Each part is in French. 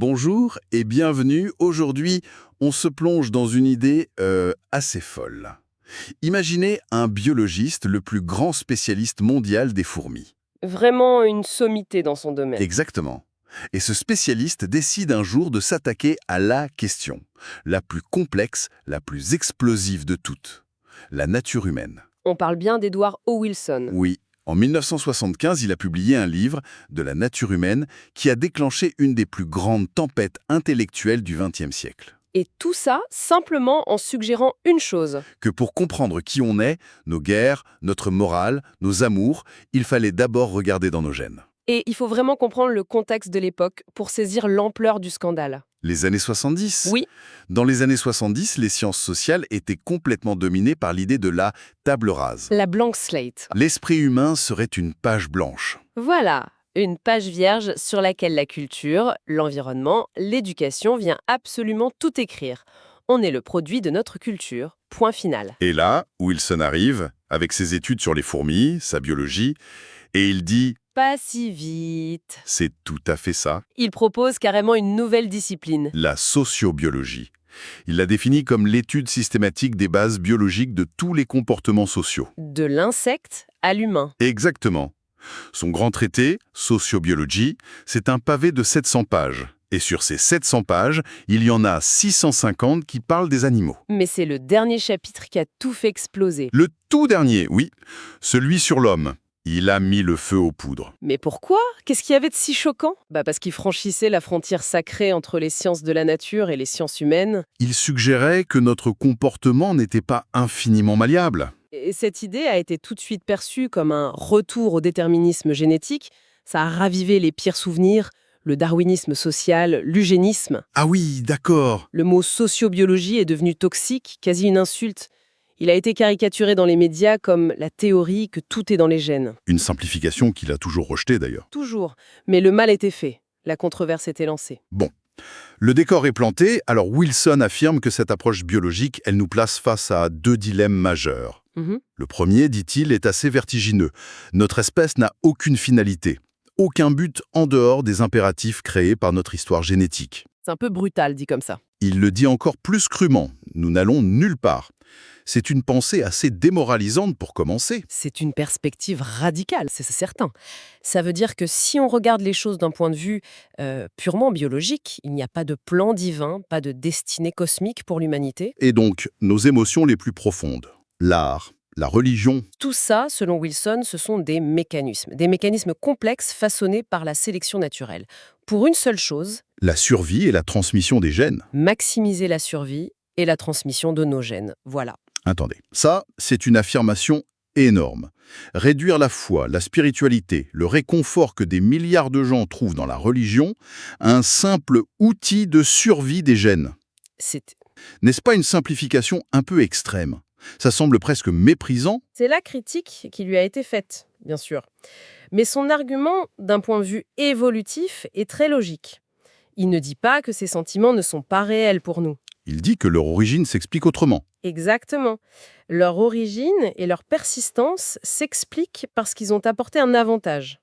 Bonjour et bienvenue. Aujourd'hui, on se plonge dans une idée assez folle. Imaginez un biologiste, le plus grand spécialiste mondial des fourmis. Vraiment une sommité dans son domaine. Exactement. Et ce spécialiste décide un jour de s'attaquer à la question, la plus complexe, la plus explosive de toutes, la nature humaine. On parle bien d'Edward O. Wilson. Oui, en 1975, il a publié un livre, De la nature humaine, qui a déclenché une des plus grandes tempêtes intellectuelles du XXe siècle. Et tout ça simplement en suggérant une chose. Que pour comprendre qui on est, nos guerres, notre morale, nos amours, il fallait d'abord regarder dans nos gènes. Et il faut vraiment comprendre le contexte de l'époque pour saisir l'ampleur du scandale. Les années 70. Oui, Dans les années 70, les sciences sociales étaient complètement dominées par l'idée de la table rase. la blank slate. L'esprit humain serait une page blanche. Voilà, une page vierge sur laquelle la culture, l'environnement, l'éducation vient absolument tout écrire. On est le produit de notre culture. Point final. Et là, Wilson arrive, avec ses études sur les fourmis, sa biologie, et il dit Pas si vite. « c'est tout à fait ça, Il propose carrément une nouvelle discipline. la sociobiologie ». Il la définit comme l'étude systématique des bases biologiques de tous les comportements sociaux. De l'insecte à l'humain. Exactement. Son grand traité, Sociobiologie, c'est un pavé de 700 pages. Et sur ces 700 pages, il y en a 650 qui parlent des animaux. Mais c'est le dernier chapitre qui a tout fait exploser. Le tout dernier, oui, celui sur l'homme. Il a mis le feu aux poudres. Mais pourquoi? Qu'est-ce qu'il y avait de si choquant? Parce qu'il franchissait la frontière sacrée entre les sciences de la nature et les sciences humaines. Il suggérait que notre comportement n'était pas infiniment malléable. Et cette idée a été tout de suite perçue comme un retour au déterminisme génétique. Ça a ravivé les pires souvenirs, le darwinisme social, l'eugénisme. Ah oui, d'accord. Le mot sociobiologie est devenu toxique, quasi une insulte. Il a été caricaturé dans les médias comme la théorie que tout est dans les gènes. Une simplification qu'il a toujours rejetée d'ailleurs. Toujours. Mais le mal était fait. La controverse était lancée. Bon, le décor est planté, alors Wilson affirme que cette approche biologique, elle nous place face à deux dilemmes majeurs. Mhm. Le premier, dit-il, est assez vertigineux. Notre espèce n'a aucune finalité, aucun but en dehors des impératifs créés par notre histoire génétique. C'est un peu brutal dit comme ça. Il le dit encore plus crûment, nous n'allons nulle part. C'est une pensée assez démoralisante pour commencer. C'est une perspective radicale, c'est certain. Ça veut dire que si on regarde les choses d'un point de vue purement biologique, il n'y a pas de plan divin, pas de destinée cosmique pour l'humanité. Et donc, nos émotions les plus profondes, l'art, la religion, Tout ça, selon Wilson, ce sont des mécanismes complexes façonnés par la sélection naturelle. Pour une seule chose, la survie et la transmission des gènes. maximiser la survie et la transmission de nos gènes. Voilà. Attendez, ça, c'est une affirmation énorme. Réduire la foi, la spiritualité, le réconfort que des milliards de gens trouvent dans la religion, à un simple outil de survie des gènes. C'est N'est-ce pas une simplification un peu extrême? Ça semble presque méprisant. C'est la critique qui lui a été faite, bien sûr. Mais son argument, d'un point de vue évolutif, est très logique. Il ne dit pas que ces sentiments ne sont pas réels pour nous. Il dit que leur origine s'explique autrement. Exactement. Leur origine et leur persistance s'expliquent parce qu'ils ont apporté un avantage.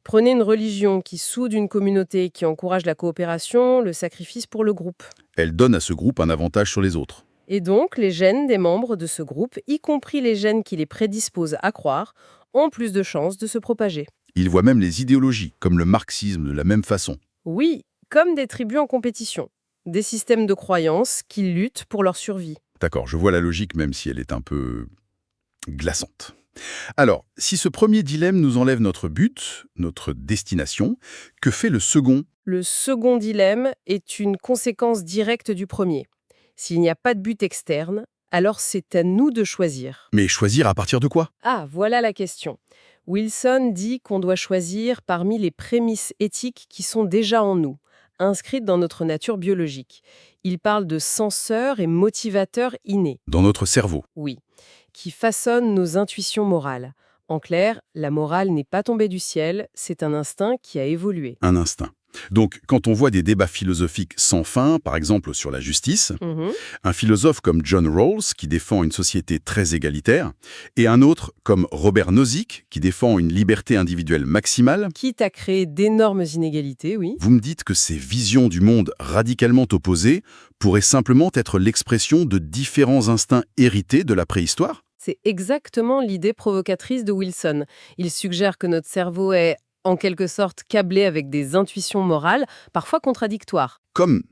Prenez une religion qui soude une communauté, qui encourage la coopération, le sacrifice pour le groupe. Elle donne à ce groupe un avantage sur les autres. Et donc, les gènes des membres de ce groupe, y compris les gènes qui les prédisposent à croire, ont plus de chances de se propager. Il voit même les idéologies, comme le marxisme, de la même façon. Oui, comme des tribus en compétition. Des systèmes de croyances qui luttent pour leur survie. D'accord, je vois la logique, même si elle est un peu glaçante. Alors, si ce premier dilemme nous enlève notre but, notre destination, que fait le second? Le second dilemme est une conséquence directe du premier. S'il n'y a pas de but externe, alors c'est à nous de choisir. Mais choisir à partir de quoi? Ah, voilà la question. Wilson dit qu'on doit choisir parmi les prémices éthiques qui sont déjà en nous, inscrites dans notre nature biologique. Il parle de senseurs et motivateurs innés. Dans notre cerveau. Oui, qui façonnent nos intuitions morales. En clair, la morale n'est pas tombée du ciel, c'est un instinct qui a évolué. Un instinct. Donc, quand on voit des débats philosophiques sans fin, par exemple sur la justice, un philosophe comme John Rawls, qui défend une société très égalitaire, et un autre comme Robert Nozick, qui défend une liberté individuelle maximale, Quitte à créer d'énormes inégalités, oui. vous me dites que ces visions du monde radicalement opposées pourraient simplement être l'expression de différents instincts hérités de la préhistoire? C'est exactement l'idée provocatrice de Wilson. Il suggère que notre cerveau est, en quelque sorte, câblé avec des intuitions morales, parfois contradictoires. Comme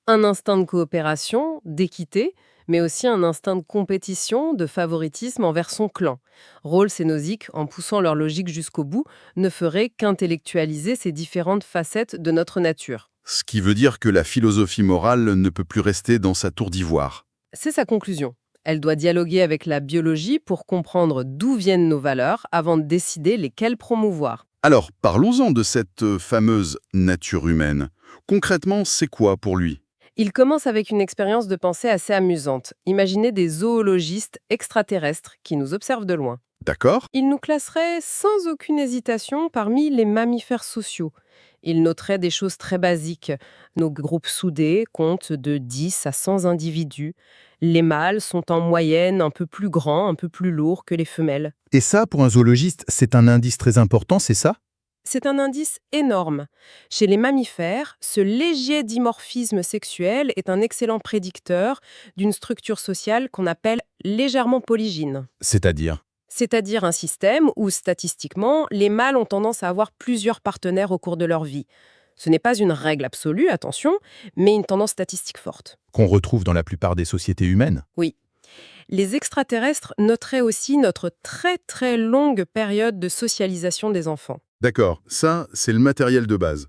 Un instinct de coopération, d'équité, mais aussi un instinct de compétition, de favoritisme envers son clan. Rawls et Nozick, en poussant leur logique jusqu'au bout, ne feraient qu'intellectualiser ces différentes facettes de notre nature. ce qui veut dire que la philosophie morale ne peut plus rester dans sa tour d'ivoire. C'est sa conclusion. Elle doit dialoguer avec la biologie pour comprendre d'où viennent nos valeurs avant de décider lesquelles promouvoir. Alors, parlons-en de cette fameuse nature humaine. Concrètement, c'est quoi pour lui? Il commence avec une expérience de pensée assez amusante. Imaginez des zoologistes extraterrestres qui nous observent de loin. D'accord? Il nous classerait sans aucune hésitation parmi les mammifères sociaux. Il noterait des choses très basiques. Nos groupes soudés comptent de 10 à 100 individus. Les mâles sont en moyenne un peu plus grands, un peu plus lourds que les femelles. Et ça, pour un zoologiste, c'est un indice très important, c'est ça? C'est un indice énorme. Chez les mammifères, ce léger dimorphisme sexuel est un excellent prédicteur d'une structure sociale qu'on appelle légèrement polygyne. C'est-à-dire? C'est-à-dire un système où, statistiquement, les mâles ont tendance à avoir plusieurs partenaires au cours de leur vie. Ce n'est pas une règle absolue, attention, mais une tendance statistique forte. Qu'on retrouve dans la plupart des sociétés humaines. Oui. Les extraterrestres noteraient aussi notre très très longue période de socialisation des enfants. D'accord, ça, c'est le matériel de base.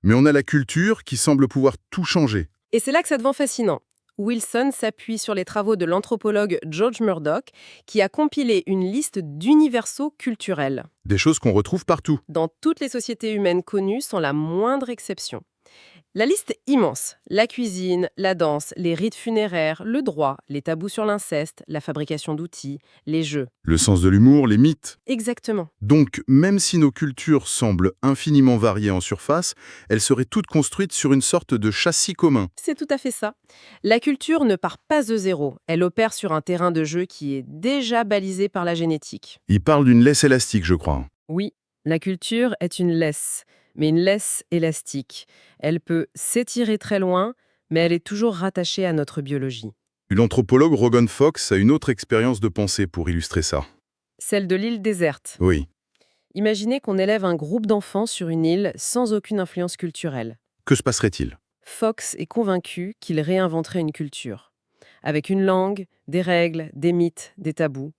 Mais on a la culture qui semble pouvoir tout changer. Et c'est là que ça devient fascinant. Wilson s'appuie sur les travaux de l'anthropologue George Murdoch, qui a compilé une liste d'universaux culturels, Des choses qu'on retrouve partout. dans toutes les sociétés humaines connues sans la moindre exception. La liste est immense. La cuisine, la danse, les rites funéraires, le droit, les tabous sur l'inceste, la fabrication d'outils, les jeux. Le sens de l'humour, les mythes. Exactement. Donc, même si nos cultures semblent infiniment variées en surface, elles seraient toutes construites sur une sorte de châssis commun. C'est tout à fait ça. La culture ne part pas de zéro. Elle opère sur un terrain de jeu qui est déjà balisé par la génétique. Il parle d'une laisse élastique, je crois. Oui, la culture est une laisse, mais une laisse élastique. Elle peut s'étirer très loin, mais elle est toujours rattachée à notre biologie. L'anthropologue Rogan Fox a une autre expérience de pensée pour illustrer ça. Celle de l'île déserte. Oui. Imaginez qu'on élève un groupe d'enfants sur une île sans aucune influence culturelle. Que se passerait-il? Fox est convaincu qu'il réinventerait une culture. Avec une langue, des règles, des mythes, des tabous,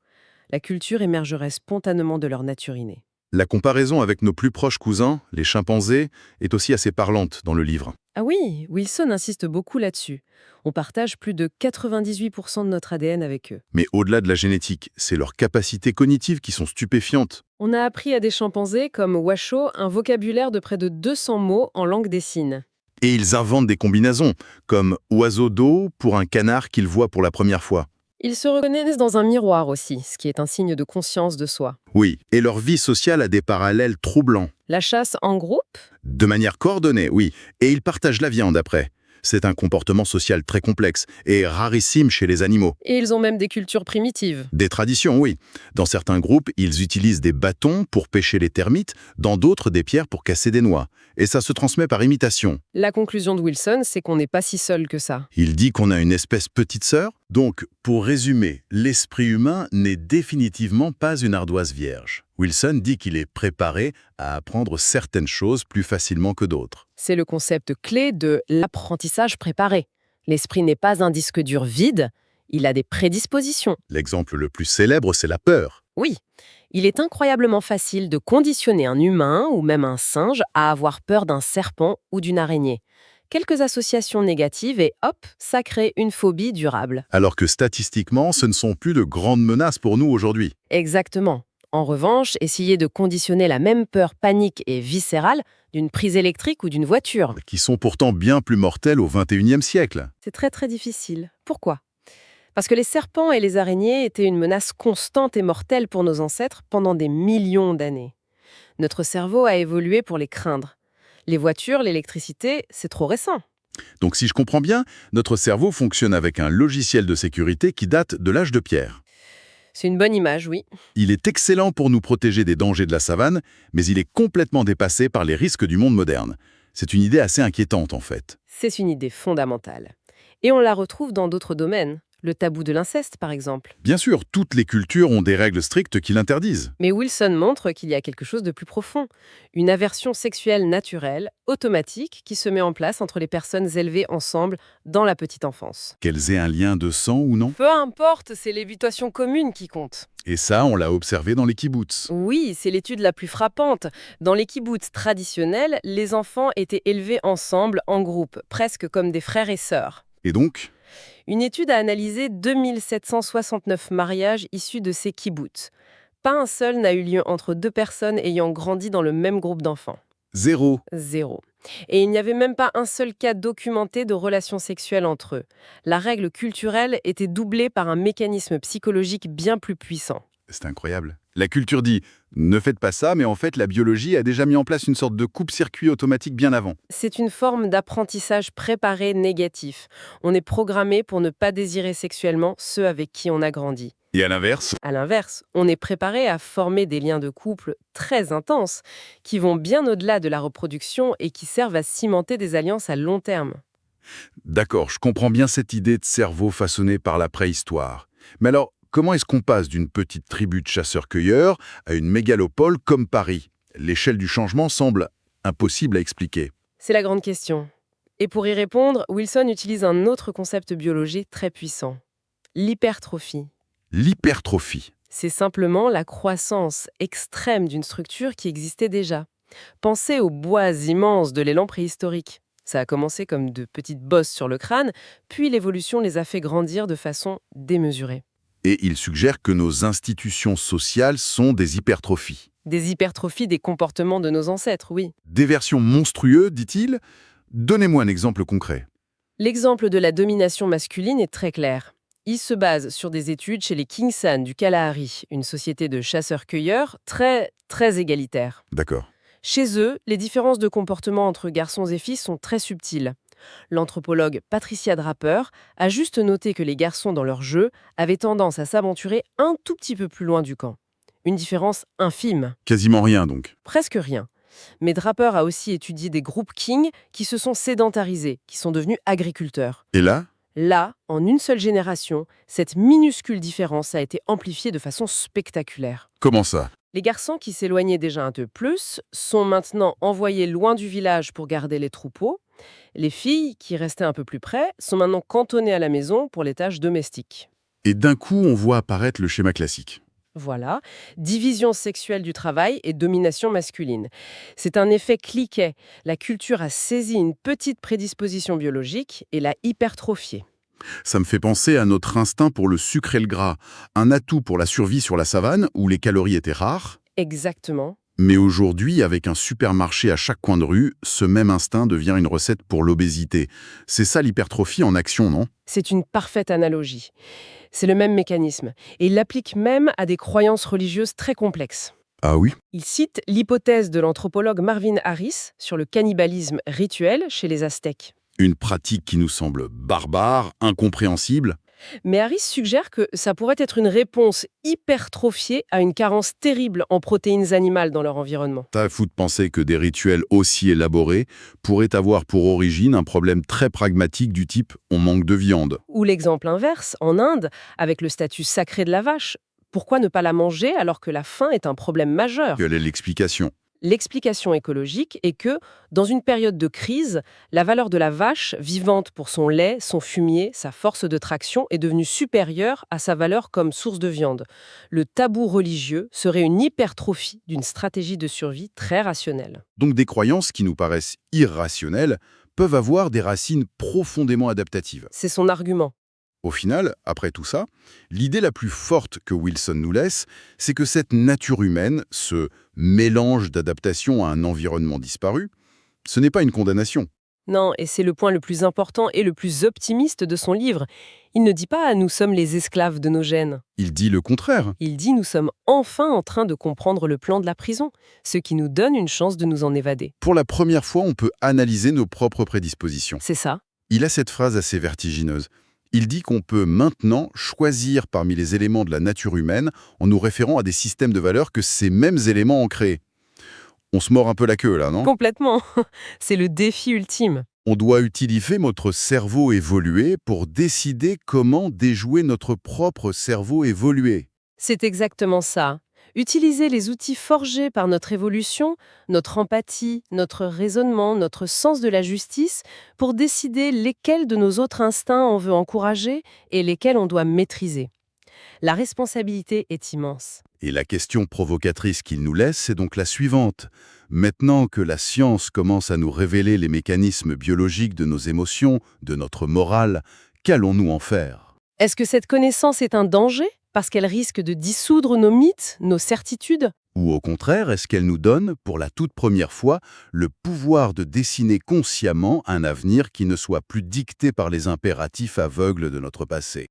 la culture émergerait spontanément de leur nature innée. La comparaison avec nos plus proches cousins, les chimpanzés, est aussi assez parlante dans le livre. Ah oui, Wilson insiste beaucoup là-dessus. On partage plus de 98% de notre ADN avec eux. Mais au-delà de la génétique, c'est leurs capacités cognitives qui sont stupéfiantes. On a appris à des chimpanzés comme Washoe un vocabulaire de près de 200 mots en langue des signes. Et ils inventent des combinaisons, comme oiseau d'eau pour un canard qu'ils voient pour la première fois. Ils se reconnaissent dans un miroir aussi, ce qui est un signe de conscience de soi. Oui, et leur vie sociale a des parallèles troublants. La chasse en groupe? De manière coordonnée, oui, et ils partagent la viande après. C'est un comportement social très complexe et rarissime chez les animaux. Et ils ont même des cultures primitives. Des traditions, oui. Dans certains groupes, ils utilisent des bâtons pour pêcher les termites, dans d'autres des pierres pour casser des noix. Et ça se transmet par imitation. La conclusion de Wilson, c'est qu'on n'est pas si seul que ça. Il dit qu'on a une espèce petite sœur. Donc, pour résumer, l'esprit humain n'est définitivement pas une ardoise vierge. Wilson dit qu'il est préparé à apprendre certaines choses plus facilement que d'autres. C'est le concept clé de l'apprentissage préparé. L'esprit n'est pas un disque dur vide, il a des prédispositions. L'exemple le plus célèbre, c'est la peur. Oui, il est incroyablement facile de conditionner un humain ou même un singe à avoir peur d'un serpent ou d'une araignée. Quelques associations négatives et hop, ça crée une phobie durable. Alors que statistiquement, ce ne sont plus de grandes menaces pour nous aujourd'hui. Exactement. En revanche, essayer de conditionner la même peur panique et viscérale d'une prise électrique ou d'une voiture, Qui sont pourtant bien plus mortelles au XXIe siècle. c'est très très difficile. Pourquoi ? Parce que les serpents et les araignées étaient une menace constante et mortelle pour nos ancêtres pendant des millions d'années. Notre cerveau a évolué pour les craindre. Les voitures, l'électricité, c'est trop récent. Donc si je comprends bien, notre cerveau fonctionne avec un logiciel de sécurité qui date de l'âge de pierre. C'est une bonne image, oui. Il est excellent pour nous protéger des dangers de la savane, mais il est complètement dépassé par les risques du monde moderne. C'est une idée assez inquiétante en fait. C'est une idée fondamentale. Et on la retrouve dans d'autres domaines. Le tabou de l'inceste, par exemple. Bien sûr, toutes les cultures ont des règles strictes qui l'interdisent. Mais Wilson montre qu'il y a quelque chose de plus profond. Une aversion sexuelle naturelle, automatique, qui se met en place entre les personnes élevées ensemble dans la petite enfance. Qu'elles aient un lien de sang ou non. Peu importe, c'est l'évitation commune qui compte. Et ça, on l'a observé dans les kibboutz. Oui, c'est l'étude la plus frappante. Dans les kibboutz traditionnels, les enfants étaient élevés ensemble, en groupe, presque comme des frères et sœurs. Et donc, Une étude a analysé 2769 mariages issus de ces kibboutz. Pas un seul n'a eu lieu entre deux personnes ayant grandi dans le même groupe d'enfants. 0. Zéro. Et il n'y avait même pas un seul cas documenté de relations sexuelles entre eux. La règle culturelle était doublée par un mécanisme psychologique bien plus puissant. C'est incroyable. La culture dit « ne faites pas ça », mais en fait, la biologie a déjà mis en place une sorte de coupe-circuit automatique bien avant. C'est une forme d'apprentissage préparé négatif. On est programmé pour ne pas désirer sexuellement ceux avec qui on a grandi. Et à l'inverse, À l'inverse, on est préparé à former des liens de couple très intenses qui vont bien au-delà de la reproduction et qui servent à cimenter des alliances à long terme. d'accord, je comprends bien cette idée de cerveau façonné par la préhistoire. Mais alors, comment est-ce qu'on passe d'une petite tribu de chasseurs-cueilleurs à une mégalopole comme Paris? L'échelle du changement semble impossible à expliquer. C'est la grande question. Et pour y répondre, Wilson utilise un autre concept biologique très puissant. L'hypertrophie. L'hypertrophie. C'est simplement la croissance extrême d'une structure qui existait déjà. Pensez aux bois immenses de l'élan préhistorique. Ça a commencé comme de petites bosses sur le crâne, puis l'évolution les a fait grandir de façon démesurée. Et il suggère que nos institutions sociales sont des hypertrophies. Des hypertrophies des comportements de nos ancêtres, oui. Des versions monstrueuses, dit-il. Donnez-moi un exemple concret. L'exemple de la domination masculine est très clair. Il se base sur des études chez les Kingsan du Kalahari, une société de chasseurs-cueilleurs très égalitaire. D'accord. Chez eux, les différences de comportement entre garçons et filles sont très subtiles. L'anthropologue Patricia Draper a juste noté que les garçons dans leur jeu avaient tendance à s'aventurer un tout petit peu plus loin du camp. Une différence infime, Quasiment rien, donc. presque rien. Mais Draper a aussi étudié des groupes King qui se sont sédentarisés, qui sont devenus agriculteurs. Et là, Là, en une seule génération, cette minuscule différence a été amplifiée de façon spectaculaire. comment ça? Les garçons qui s'éloignaient déjà un peu plus sont maintenant envoyés loin du village pour garder les troupeaux. Les filles, qui restaient un peu plus près, sont maintenant cantonnées à la maison pour les tâches domestiques. Et d'un coup, on voit apparaître le schéma classique. Voilà, division sexuelle du travail et domination masculine. C'est un effet cliquet. La culture a saisi une petite prédisposition biologique et l'a hypertrophiée. Ça me fait penser à notre instinct pour le sucre et le gras, un atout pour la survie sur la savane où les calories étaient rares. Exactement. Mais aujourd'hui, avec un supermarché à chaque coin de rue, ce même instinct devient une recette pour l'obésité. C'est ça l'hypertrophie en action, non? C'est une parfaite analogie. C'est le même mécanisme. Et il l'applique même à des croyances religieuses très complexes. Ah oui? Il cite l'hypothèse de l'anthropologue Marvin Harris sur le cannibalisme rituel chez les Aztèques. Une pratique qui nous semble barbare, incompréhensible. Mais Harris suggère que ça pourrait être une réponse hypertrophiée à une carence terrible en protéines animales dans leur environnement. Ça fout de penser que des rituels aussi élaborés pourraient avoir pour origine un problème très pragmatique du type « on manque de viande ». Ou l'exemple inverse, en Inde, avec le statut sacré de la vache. Pourquoi ne pas la manger alors que la faim est un problème majeur ? Quelle est l'explication? L'explication écologique est que, dans une période de crise, la valeur de la vache, vivante pour son lait, son fumier, sa force de traction, est devenue supérieure à sa valeur comme source de viande. Le tabou religieux serait une hypertrophie d'une stratégie de survie très rationnelle. Donc des croyances qui nous paraissent irrationnelles peuvent avoir des racines profondément adaptatives. C'est son argument. Au final, après tout ça, l'idée la plus forte que Wilson nous laisse, c'est que cette nature humaine, ce mélange d'adaptation à un environnement disparu, ce n'est pas une condamnation. Non, et c'est le point le plus important et le plus optimiste de son livre. Il ne dit pas « nous sommes les esclaves de nos gènes ». Il dit le contraire. Il dit « nous sommes enfin en train de comprendre le plan de la prison, ce qui nous donne une chance de nous en évader Pour la première fois, on peut analyser nos propres prédispositions. ». C'est ça. Il a cette phrase assez vertigineuse. Il dit qu'on peut maintenant choisir parmi les éléments de la nature humaine en nous référant à des systèmes de valeurs que ces mêmes éléments ont créés. On se mord un peu la queue là, non? Complètement. C'est le défi ultime. On doit utiliser notre cerveau évolué pour décider comment déjouer notre propre cerveau évolué. C'est exactement ça. Utiliser les outils forgés par notre évolution, notre empathie, notre raisonnement, notre sens de la justice, pour décider lesquels de nos autres instincts on veut encourager et lesquels on doit maîtriser. La responsabilité est immense. Et la question provocatrice qu'il nous laisse, c'est donc la suivante. Maintenant que la science commence à nous révéler les mécanismes biologiques de nos émotions, de notre morale, qu'allons-nous en faire? Est-ce que cette connaissance est un danger parce qu'elle risque de dissoudre nos mythes, nos certitudes? Ou au contraire, est-ce qu'elle nous donne, pour la toute première fois, le pouvoir de dessiner consciemment un avenir qui ne soit plus dicté par les impératifs aveugles de notre passé?